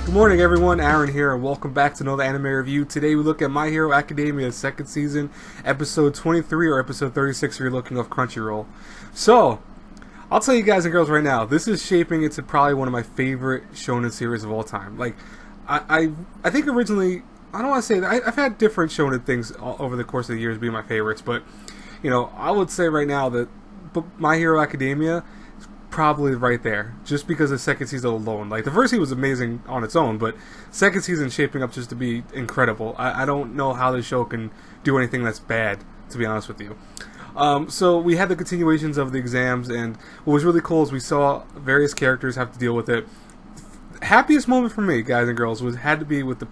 Good morning everyone, Aaron here, and welcome back to another anime review. Today we look at My Hero Academia's second season, episode 23 or episode 36 if you're looking off Crunchyroll. So, I'll tell you guys and girls right now, this is shaping into probably one of my favorite shonen series of all time. Like, I think originally, I don't want to say that, I've had different shonen things over the course of the years being my favorites, but, you know, I would say right now that My Hero Academia probably right there, just because of the second season alone. Like, the first season was amazing on its own, but second season shaping up just to be incredible. I don't know how the show can do anything that's bad, to be honest with you. So we had the continuations of the exams, and what was really cool is we saw various characters have to deal with it. Happiest moment for me, guys and girls, had to be with the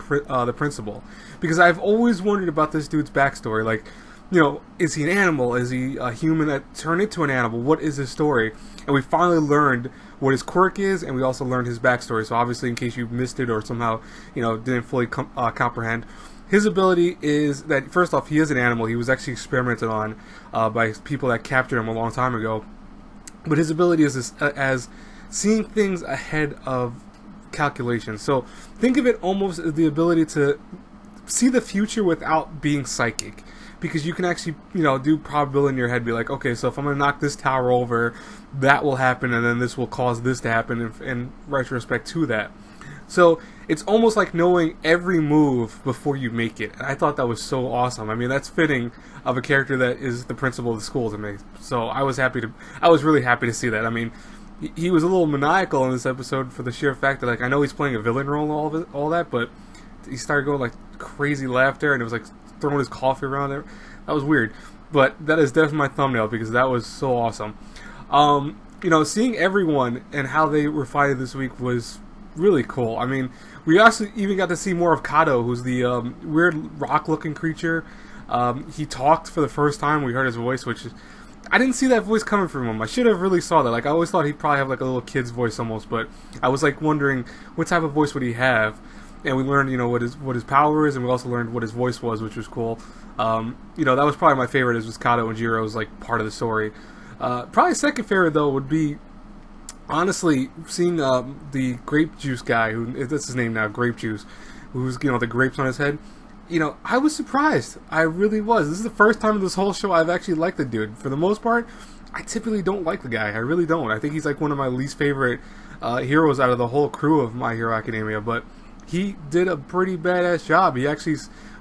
principal, because I've always wondered about this dude's backstory. Like, you know, is he an animal? Is he a human that turned into an animal? What is his story? And we finally learned what his quirk is, and we also learned his backstory. So obviously, in case you missed it or somehow, you know, didn't fully comprehend, his ability is that, first off, he is an animal. He was actually experimented on by people that captured him a long time ago. But his ability is as seeing things ahead of calculation. So think of it almost as the ability to see the future without being psychic. Because you can actually, you know, do probability in your head, be like, okay, so if I'm going to knock this tower over, that will happen, and then this will cause this to happen in retrospect to that. So it's almost like knowing every move before you make it. And I thought that was so awesome. I mean, that's fitting of a character that is the principal of the school to me. So I was really happy to see that. I mean, he was a little maniacal in this episode for the sheer fact that, like, I know he's playing a villain role and all that, but he started going like crazy laughter, and it was like throwing his coffee around there. That was weird, but that is definitely my thumbnail because that was so awesome. You know, seeing everyone and how they were fighting this week was really cool. I mean, we also even got to see more of Kato, who's the weird rock-looking creature. He talked for the first time. We heard his voice, which is, I didn't see that voice coming from him. I should have really saw that. Like, I always thought he'd probably have like a little kid's voice almost, but I was like wondering what type of voice would he have. And we learned, you know, what his power is, and we also learned what his voice was, which was cool. You know, that was probably my favorite, is Kato and Jiro's like part of the story. Probably second favorite though would be, honestly, seeing the grape juice guy, who that's his name now, grape juice, who's, you know, the grapes on his head. You know, I was surprised. I really was. This is the first time in this whole show I've actually liked the dude. For the most part, I typically don't like the guy. I really don't. I think he's like one of my least favorite heroes out of the whole crew of My Hero Academia, but he did a pretty badass job. He actually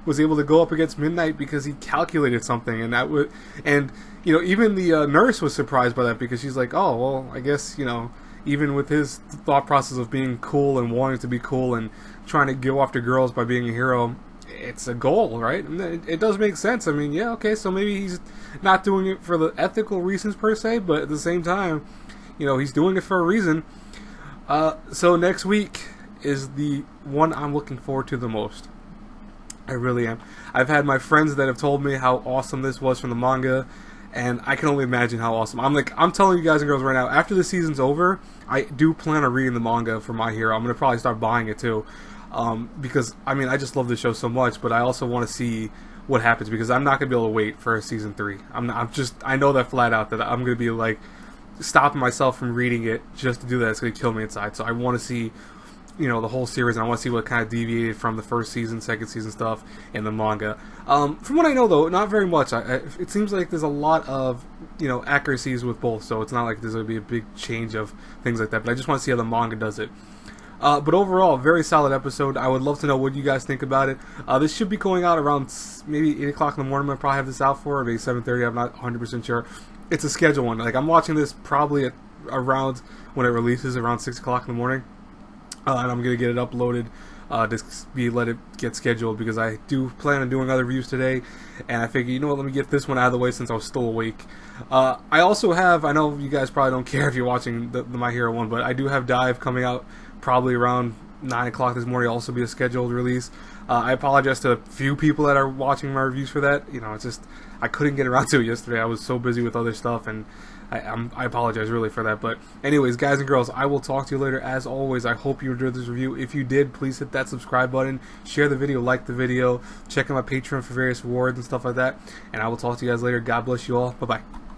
was able to go up against Midnight because he calculated something, and you know, even the nurse was surprised by that, because she's like, oh, well, I guess, you know, even with his thought process of being cool and wanting to be cool and trying to go after girls by being a hero, it's a goal, right? And it does make sense. I mean, yeah, okay, so maybe he's not doing it for the ethical reasons per se, but at the same time, you know, he's doing it for a reason. So next week is the one I'm looking forward to the most. I really am. I've had my friends that have told me how awesome this was from the manga, and I can only imagine how awesome. I'm telling you guys and girls right now, after the season's over, I do plan on reading the manga for My Hero. I'm going to probably start buying it too, because, I mean, I just love the show so much, but I also want to see what happens, because I'm not going to be able to wait for season 3. I know that flat out, that I'm going to be, like, stopping myself from reading it just to do that. It's going to kill me inside, so I want to see, you know, the whole series, and I want to see what kind of deviated from the first season, second season stuff in the manga. From what I know, though, not very much. It seems like there's a lot of, you know, accuracies with both, so it's not like there's going to be a big change of things like that, but I just want to see how the manga does it. But overall, very solid episode. I would love to know what you guys think about it. This should be going out around maybe 8 o'clock in the morning. I'll probably have this out for, or maybe 7:30, I'm not 100% sure. It's a scheduled one. Like, I'm watching this probably at around when it releases, around 6 o'clock in the morning. And I'm going to get it uploaded, let it get scheduled, because I do plan on doing other reviews today, and I figure, you know what, let me get this one out of the way since I was still awake. I also have, I know you guys probably don't care if you're watching the My Hero one, but I do have Dive coming out probably around 9 o'clock this morning. It'll also be a scheduled release. I apologize to a few people that are watching my reviews for that. You know, it's just, I couldn't get around to it yesterday. I was so busy with other stuff, and I apologize really for that. But anyways, guys and girls, I will talk to you later. As always, I hope you enjoyed this review. If you did, please hit that subscribe button, share the video, like the video, check out my Patreon for various rewards and stuff like that. And I will talk to you guys later. God bless you all. Bye-bye.